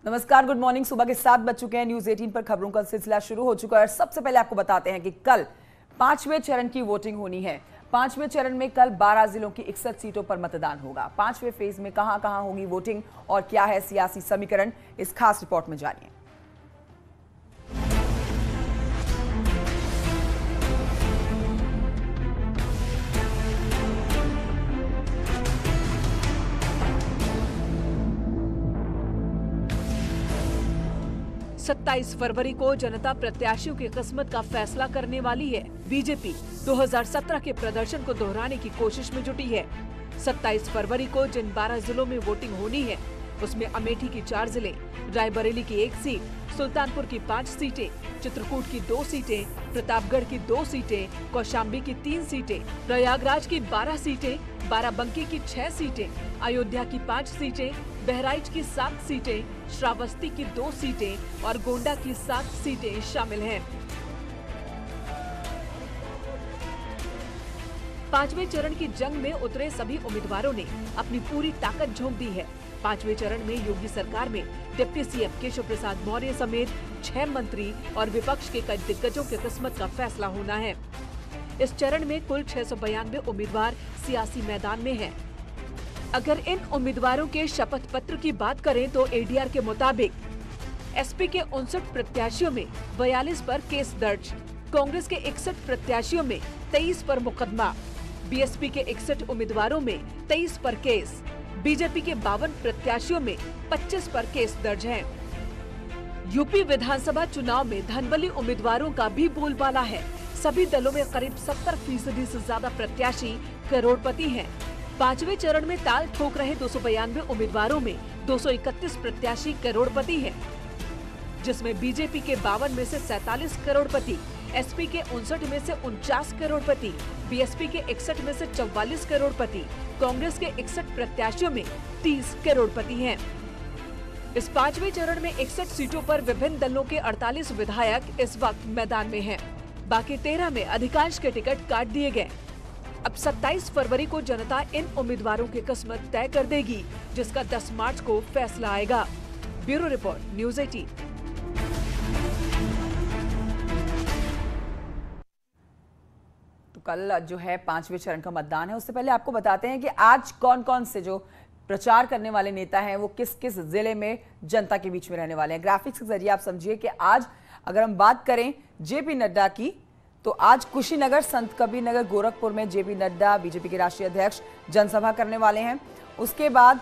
नमस्कार, good morning. सुबह के 7 बज चुके हैं। न्यूज 18 पर खबरों का सिलसिला शुरू हो चुका है। सबसे पहले आपको बताते हैं कि कल 5वें चरण की वोटिंग होनी है। 5वें चरण में कल 12 जिलों की 61 सीटों पर मतदान होगा। 5वें फेज में कहां होगी वोटिंग और क्या है सियासी समीकरण, इस खास रिपोर्ट में जानिए। 27 फरवरी को जनता प्रत्याशियों की किस्मत का फैसला करने वाली है। बीजेपी 2017 के प्रदर्शन को दोहराने की कोशिश में जुटी है। 27 फरवरी को जिन 12 जिलों में वोटिंग होनी है उसमें अमेठी की 4 जिले, रायबरेली की 1 सीट, सुल्तानपुर की 5 सीटें, चित्रकूट की 2 सीटें, प्रतापगढ़ की 2 सीटें, कौशाम्बी की 3 सीटें, प्रयागराज की 12 सीटें, बाराबंकी की 6 सीटें, अयोध्या की 5 सीटें, बहराइच की 7 सीटें, श्रावस्ती की 2 सीटें और गोंडा की 7 सीटें शामिल हैं। 5वें चरण की जंग में उतरे सभी उम्मीदवारों ने अपनी पूरी ताकत झोंक दी है। 5वें चरण में योगी सरकार में डिप्टी सीएम केशव प्रसाद मौर्य समेत 6 मंत्री और विपक्ष के कई दिग्गजों की किस्मत का फैसला होना है। इस चरण में कुल 692 उम्मीदवार सियासी मैदान में हैं। अगर इन उम्मीदवारों के शपथ पत्र की बात करें तो एडीआर के मुताबिक एसपी के 59 प्रत्याशियों में 42 पर केस दर्ज, कांग्रेस के 61 प्रत्याशियों में 23 पर मुकदमा, बीएसपी के 61 उम्मीदवारों में 23 पर केस, बीजेपी के 52 प्रत्याशियों में 25 पर केस दर्ज हैं। यूपी विधानसभा चुनाव में धनबली उम्मीदवारों का भी बोलबाला है। सभी दलों में करीब 70% से ज्यादा प्रत्याशी करोड़पति हैं। 5वें चरण में ताल ठोक रहे 292 उम्मीदवारों में 231 प्रत्याशी करोड़पति हैं, जिसमें बीजेपी के 52 में से 47 करोड़पति, एसपी के 59 में से 49 करोड़पति, बीएसपी के 61 में से 44 करोड़पति, कांग्रेस के 61 प्रत्याशियों में 30 करोड़पति हैं। इस 5वें चरण में 61 सीटों पर विभिन्न दलों के 48 विधायक इस वक्त मैदान में हैं। बाकी 13 में अधिकांश के टिकट काट दिए गए। अब 27 फरवरी को जनता इन उम्मीदवारों की किस्मत तय कर देगी, जिसका 10 मार्च को फैसला आएगा। Bureau report, news 18। तो कल जो है 5वें चरण का मतदान है। उससे पहले आपको बताते हैं कि आज कौन कौन से जो प्रचार करने वाले नेता हैं वो किस किस जिले में जनता के बीच में रहने वाले हैं। ग्राफिक्स के जरिए आप समझिए कि आज अगर हम बात करें जेपी नड्डा की, तो आज कुशीनगर, संत कबीर नगर, गोरखपुर में जेपी नड्डा बीजेपी के राष्ट्रीय अध्यक्ष जनसभा करने वाले हैं। उसके बाद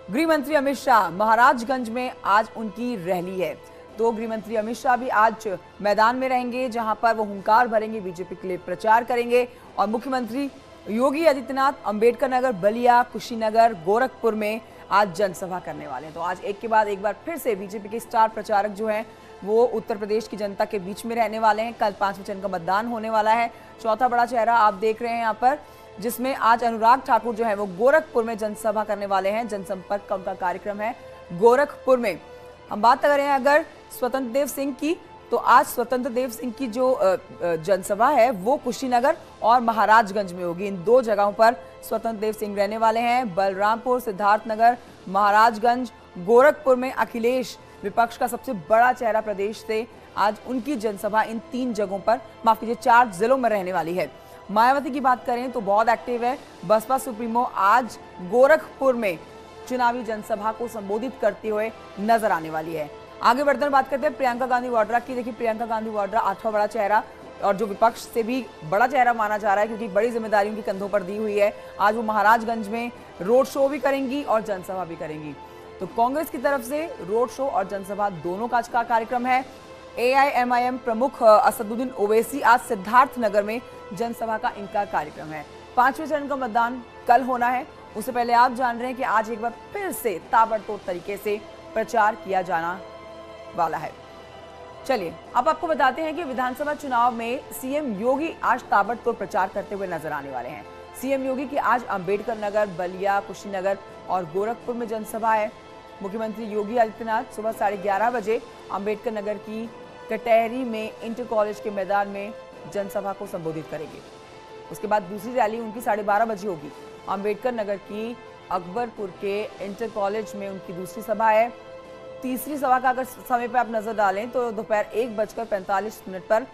गृह मंत्री अमित शाह महाराजगंज में आज उनकी रैली है। तो गृह मंत्री अमित शाह भी आज मैदान में रहेंगे, जहां पर वो हुंकार भरेंगे, बीजेपी के लिए प्रचार करेंगे। और मुख्यमंत्री योगी आदित्यनाथ अंबेडकर नगर, बलिया, कुशीनगर, गोरखपुर में आज जनसभा करने वाले हैं। तो आज एक के बाद एक बार फिर से बीजेपी के स्टार प्रचारक जो हैं वो उत्तर प्रदेश की जनता के बीच में रहने वाले हैं। कल 5वें चरण का मतदान होने वाला है। चौथा बड़ा चेहरा आप देख रहे हैं यहाँ पर, जिसमें आज अनुराग ठाकुर जो है वो गोरखपुर में जनसभा करने वाले हैं। जनसंपर्क का उनका कार्यक्रम है गोरखपुर में। हम बात करें अगर स्वतंत्र देव सिंह की, तो आज स्वतंत्र देव सिंह की जो जनसभा है वो कुशीनगर और महाराजगंज में होगी। इन 2 जगहों पर स्वतंत्र देव सिंह रहने वाले हैं। बलरामपुर, सिद्धार्थनगर, महाराजगंज, गोरखपुर में अखिलेश, विपक्ष का सबसे बड़ा चेहरा प्रदेश से, आज उनकी जनसभा इन 3 जगहों पर, माफ कीजिए 4 जिलों में रहने वाली है। मायावती की बात करें तो बहुत एक्टिव है। बसपा सुप्रीमो आज गोरखपुर में चुनावी जनसभा को संबोधित करते हुए नजर आने वाली है। आगे बढ़ते हुए बात करते हैं प्रियंका गांधी वाड्रा की। देखिए, प्रियंका गांधी वाड्रा 8वां बड़ा चेहरा और जो विपक्ष से भी बड़ा चेहरा माना जा रहा है, क्योंकि बड़ी जिम्मेदारी उनके कंधों पर दी हुई है। आज वो महाराजगंज में रोड शो भी करेंगी और जनसभा भी करेंगी। तो कांग्रेस की तरफ से रोड शो और जनसभा दोनों का आज का कार्यक्रम है। एआईएमआईएम प्रमुख असदुद्दीन ओवैसी आज सिद्धार्थनगर में जनसभा का इनका कार्यक्रम है। 5वें चरण का मतदान कल होना है। उससे पहले आप जान रहे हैं कि आज एक बार फिर से ताबड़तोड़ तरीके से प्रचार किया जाना वाला है। चलिए अब आपको बताते हैं कि विधानसभा चुनाव में सीएम योगी आज ताबड़तोड़ प्रचार करते हुए नजर आने वाले हैं। सीएम योगी की आज अंबेडकर नगर, बलिया, कुशीनगर और गोरखपुर में जनसभा है। मुख्यमंत्री योगी आदित्यनाथ सुबह 11:30 बजे अंबेडकर नगर की कटहरी में इंटर कॉलेज के मैदान में जनसभा को संबोधित करेंगे। उसके बाद दूसरी रैली उनकी 12:30 बजे होगी। अंबेडकर नगर की अकबरपुर के इंटर कॉलेज में उनकी दूसरी सभा है। तीसरी सभा का अगर समय पर आप नजर डालें तो दोपहर 1:45 पर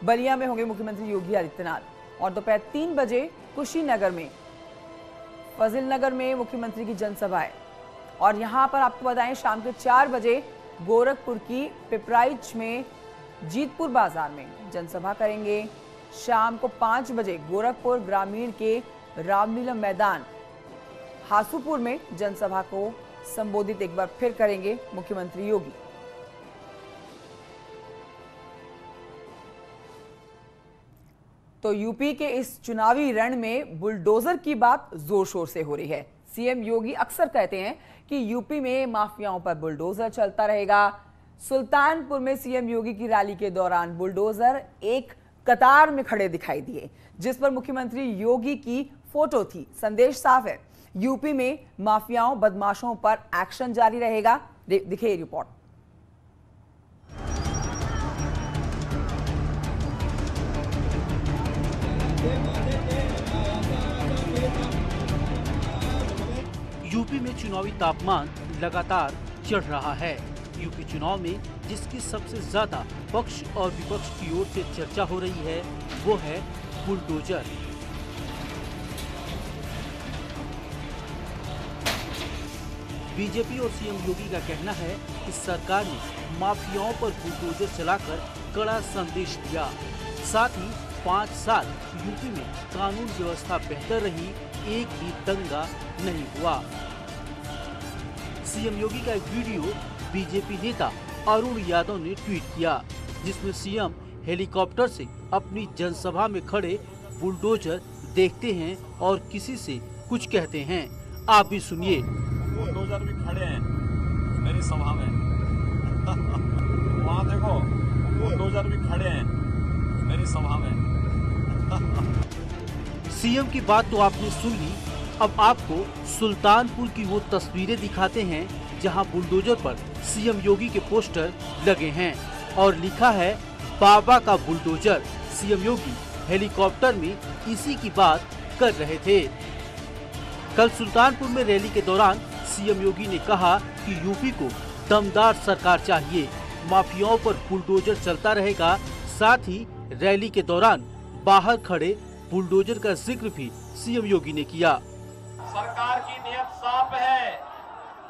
बलिया में होंगे मुख्यमंत्री योगी आदित्यनाथ और दोपहर 3 बजे कुशीनगर में, फजील नगर में मुख्यमंत्री की जनसभा है। और यहां पर आपको बताएं शाम के 4 बजे गोरखपुर की पिपराइच में जीतपुर बाजार में जनसभा करेंगे। शाम को 5 बजे गोरखपुर ग्रामीण के रामलीला मैदान हासूपुर में जनसभा को संबोधित एक बार फिर करेंगे मुख्यमंत्री योगी। तो यूपी के इस चुनावी रण में बुलडोजर की बात जोर शोर से हो रही है। सीएम योगी अक्सर कहते हैं कि यूपी में माफियाओं पर बुलडोजर चलता रहेगा। सुल्तानपुर में सीएम योगी की रैली के दौरान बुलडोजर एक कतार में खड़े दिखाई दिए, जिस पर मुख्यमंत्री योगी की फोटो थी। संदेश साफ है, यूपी में माफियाओं बदमाशों पर एक्शन जारी रहेगा। दिखे रिपोर्ट। यूपी में चुनावी तापमान लगातार चढ़ रहा है। यूपी चुनाव में जिसकी सबसे ज्यादा पक्ष और विपक्ष की ओर से चर्चा हो रही है वो है बुलडोजर। बीजेपी और सीएम योगी का कहना है कि सरकार ने माफियाओं पर बुलडोजर चलाकर कड़ा संदेश दिया। साथ ही 5 साल यूपी में कानून व्यवस्था बेहतर रही, एक भी दंगा नहीं हुआ। सीएम योगी का एक वीडियो बीजेपी नेता अरुण यादव ने ट्वीट किया, जिसमें सीएम हेलीकॉप्टर से अपनी जनसभा में खड़े बुलडोजर देखते हैं और किसी से कुछ कहते हैं। आप भी सुनिए। बुलडोजर भी खड़े हैं मेरी सभा में। वहाँ देखो बुलडोजर भी खड़े हैं मेरी सभा में। सीएम की बात तो आपने सुन ली, अब आपको सुल्तानपुर की वो तस्वीरें दिखाते हैं जहां बुलडोजर पर सीएम योगी के पोस्टर लगे हैं और लिखा है बाबा का बुलडोजर। सीएम योगी हेलीकॉप्टर में इसी की बात कर रहे थे। कल सुल्तानपुर में रैली के दौरान सीएम योगी ने कहा कि यूपी को दमदार सरकार चाहिए, माफियाओं पर बुलडोजर चलता रहेगा। साथ ही रैली के दौरान बाहर खड़े बुलडोजर का जिक्र भी सीएम योगी ने किया। सरकार की नियत साफ है,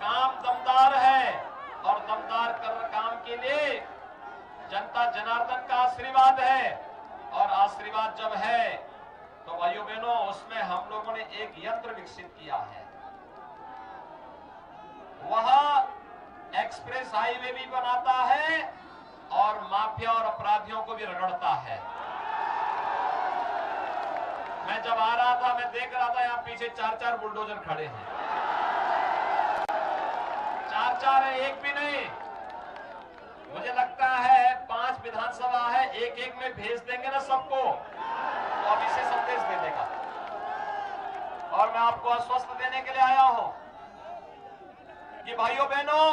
काम दमदार है और दमदार काम के लिए जनता जनार्दन का आशीर्वाद है। और आशीर्वाद जब है तो भाइयों बहनों उसमें हम लोगों ने एक यंत्र विकसित किया है। वह एक्सप्रेस हाईवे भी बनाता है और माफिया और अपराधियों को भी रगड़ता है। मैं जब आ रहा था मैं देख रहा था यहाँ पीछे 4-4 बुलडोजर खड़े हैं। 4-4 है, एक भी नहीं। मुझे लगता है 5 विधानसभा है, एक में भेज देंगे ना सबको तो अब इसे संदेश दे देगा। और मैं आपको आश्वस्त देने के लिए आया हूं कि भाइयों बहनों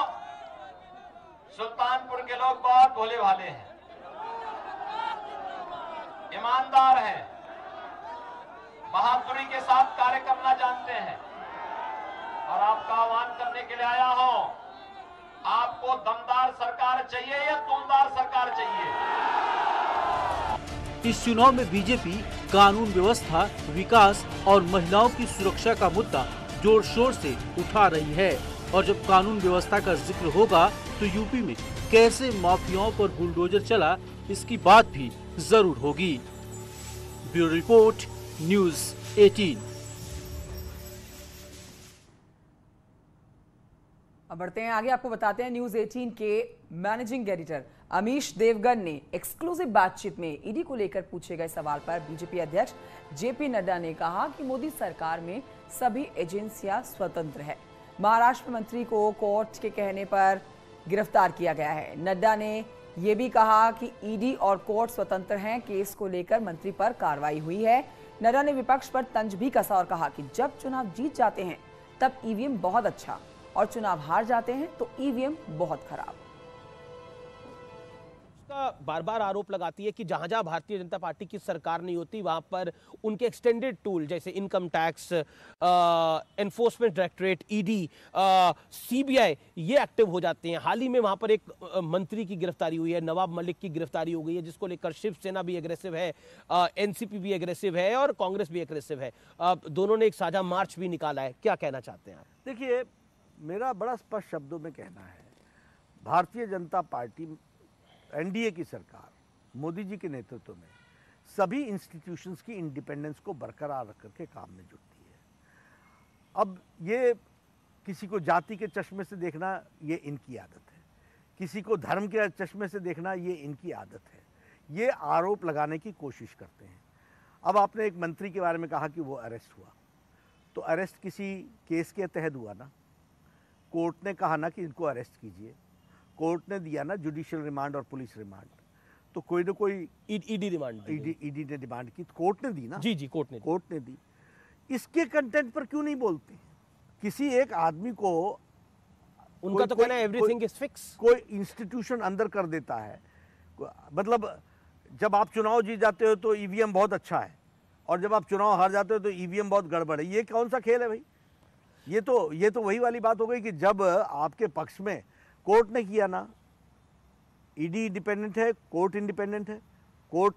सुल्तानपुर के लोग बहुत भोले भाले हैं, ईमानदार हैं, बहादुरी के साथ कार्य करना जानते हैं। और आपका आह्वान करने के लिए आया हूं, आपको दमदार सरकार चाहिए या तुमदार सरकार चाहिए? इस चुनाव में बीजेपी कानून व्यवस्था, विकास और महिलाओं की सुरक्षा का मुद्दा जोर शोर से उठा रही है। और जब कानून व्यवस्था का जिक्र होगा तो यूपी में कैसे माफियाओं पर बुलडोजर चला, इसकी बात भी जरूर होगी। Bureau report, news 18। अब बढ़ते हैं आगे, आपको बताते हैं न्यूज़ 18 के मैनेजिंग एडिटर अमीश देवगन ने एक्सक्लूसिव बातचीत में ईडी को लेकर पूछे गए सवाल पर बीजेपी अध्यक्ष जेपी नड्डा ने कहा कि मोदी सरकार में सभी एजेंसियां स्वतंत्र है। महाराष्ट्र मंत्री को कोर्ट के कहने पर गिरफ्तार किया गया है। नड्डा ने यह भी कहा कि ईडी और कोर्ट स्वतंत्र हैं, केस को लेकर मंत्री पर कार्रवाई हुई है। नड्डा ने विपक्ष पर तंज भी कसा और कहा कि जब चुनाव जीत जाते हैं तब ईवीएम बहुत अच्छा और चुनाव हार जाते हैं तो ईवीएम बहुत खराब। का बार बार आरोप लगाती है कि जहां जहां भारतीय जनता पार्टी की सरकार नहीं होती वहां पर उनके एक्सटेंडेड टूल जैसे income tax, enforcement directorate, ED, CBI ये एक्टिव हो जाते हैं। हाल ही में वहां पर एक मंत्री की गिरफ्तारी हुई है, नवाब मलिक की गिरफ्तारी हो गई है, जिसको लेकर शिवसेना भी एग्रेसिव है, एनसीपी भी एग्रेसिव है और कांग्रेस भी एग्रेसिव है। दोनों ने एक साझा मार्च भी निकाला है। क्या कहना चाहते हैं आप? देखिए, मेरा बड़ा स्पष्ट शब्दों में कहना है, भारतीय जनता पार्टी एनडीए की सरकार मोदी जी के नेतृत्व में सभी इंस्टीट्यूशंस की इंडिपेंडेंस को बरकरार रख करके काम में जुटती है। अब ये किसी को जाति के चश्मे से देखना ये इनकी आदत है, किसी को धर्म के चश्मे से देखना ये इनकी आदत है। ये आरोप लगाने की कोशिश करते हैं। अब आपने एक मंत्री के बारे में कहा कि वो अरेस्ट हुआ, तो अरेस्ट किसी केस के तहत हुआ ना। कोर्ट ने कहा ना कि इनको अरेस्ट कीजिए, कोर्ट ने दिया ना जुडिशियल रिमांड और पुलिस रिमांड, तो कोई ना कोई ईडी रिमांड, ईडी ने डिमांड की, कोर्ट ने दी ना। जी कोर्ट ने दी। इसके कंटेंट पर क्यों नहीं बोलते? किसी एक आदमी को उनका तो कहना है एवरीथिंग इज फिक्स, कोई इंस्टीट्यूशन अंदर कर देता है। मतलब जब आप चुनाव जीत जाते हो तो ईवीएम बहुत अच्छा है, और जब आप चुनाव हार जाते हो तो ईवीएम बहुत गड़बड़ है। ये कौन सा खेल है भाई? ये तो वही वाली बात हो गई कि जब आपके पक्ष में कोर्ट ने किया ना, ईडी इंडिपेंडेंट है, कोर्ट इंडिपेंडेंट है, कोर्ट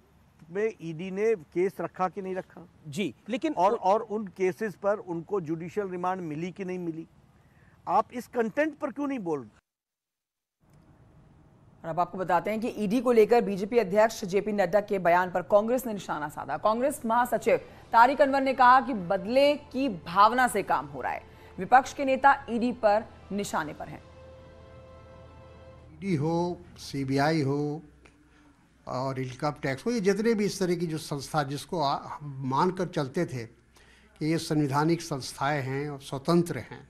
में ईडी ने केस रखा कि नहीं रखा जी, लेकिन और उन केसेस पर उनको जुडिशियल रिमांड मिली कि नहीं मिली, आप इस कंटेंट पर क्यों नहीं बोल रहे? और अब आपको बताते हैं कि ईडी को लेकर बीजेपी अध्यक्ष जेपी नड्डा के बयान पर कांग्रेस ने निशाना साधा। कांग्रेस महासचिव तारिक अनवर ने कहा कि बदले की भावना से काम हो रहा है। विपक्ष के नेता ईडी पर निशाने पर हैं। ईडी हो, सीबीआई हो और इनकम टैक्स हो, ये जितने भी इस तरह की जो संस्था जिसको मानकर चलते थे कि ये संवैधानिक संस्थाएं हैं और स्वतंत्र हैं,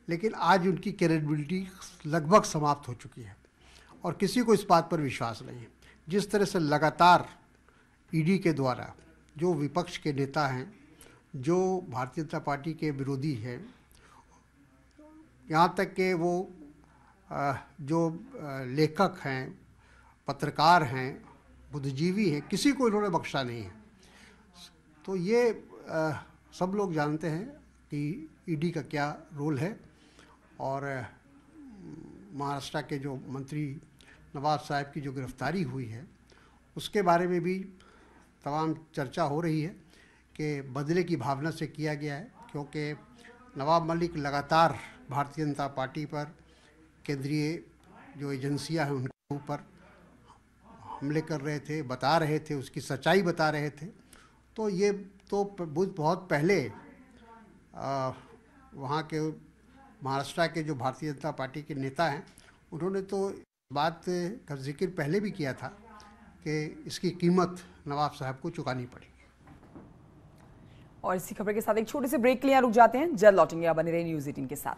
लेकिन आज उनकी क्रेडिबिलिटी लगभग समाप्त हो चुकी है और किसी को इस बात पर विश्वास नहीं है। जिस तरह से लगातार ईडी के द्वारा जो विपक्ष के नेता हैं, जो भारतीय जनता पार्टी के विरोधी हैं, यहाँ तक कि वो जो लेखक हैं, पत्रकार हैं, बुद्धिजीवी हैं, किसी को इन्होंने बख्शा नहीं है। तो ये सब लोग जानते हैं कि ईडी का क्या रोल है। और महाराष्ट्र के जो मंत्री नवाब साहब की जो गिरफ्तारी हुई है उसके बारे में भी तमाम चर्चा हो रही है कि बदले की भावना से किया गया है, क्योंकि नवाब मलिक लगातार भारतीय जनता पार्टी पर, केंद्रीय जो एजेंसियां हैं उनके ऊपर हमले कर रहे थे, बता रहे थे, उसकी सच्चाई बता रहे थे। तो ये तो बहुत पहले वहाँ के महाराष्ट्र के जो भारतीय जनता पार्टी के नेता हैं उन्होंने तो बात का जिक्र पहले भी किया था कि इसकी कीमत नवाब साहब को चुकानी पड़ेगी। और इसी खबर के साथ एक छोटे से ब्रेक के लिए रुक जाते हैं, जल्द लौटेंगे। आप बने रहे न्यूज़ 18 के साथ।